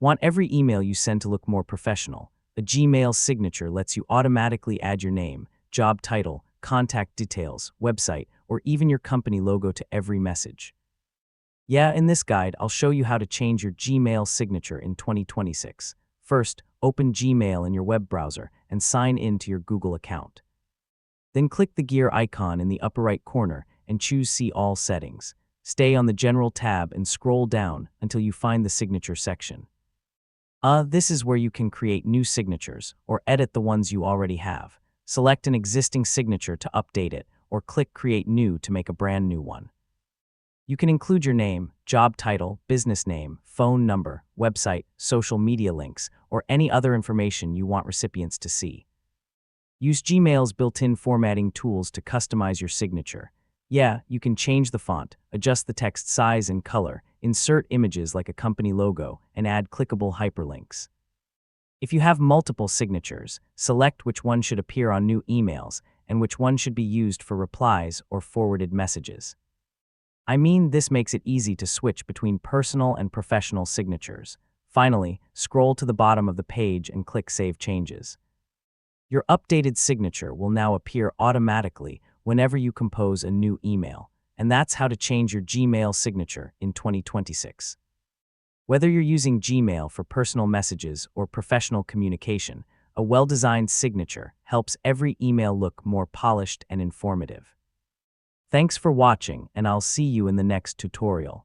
Want every email you send to look more professional? A Gmail signature lets you automatically add your name, job title, contact details, website, or even your company logo to every message. Yeah, in this guide, I'll show you how to change your Gmail signature in 2026. First, open Gmail in your web browser and sign in to your Google account. Then click the gear icon in the upper right corner and choose See All Settings. Stay on the General tab and scroll down until you find the Signature section. This is where you can create new signatures or edit the ones you already have. Select an existing signature to update it, or click Create New to make a brand new one. You can include your name, job title, business name, phone number, website, social media links, or any other information you want recipients to see. Use Gmail's built-in formatting tools to customize your signature. Yeah, you can change the font, adjust the text size and color, insert images like a company logo, and add clickable hyperlinks. If you have multiple signatures, select which one should appear on new emails and which one should be used for replies or forwarded messages. This makes it easy to switch between personal and professional signatures. Finally, scroll to the bottom of the page and click Save Changes. Your updated signature will now appear automatically whenever you compose a new email, and that's how to change your Gmail signature in 2026. Whether you're using Gmail for personal messages or professional communication, a well-designed signature helps every email look more polished and informative. Thanks for watching, and I'll see you in the next tutorial.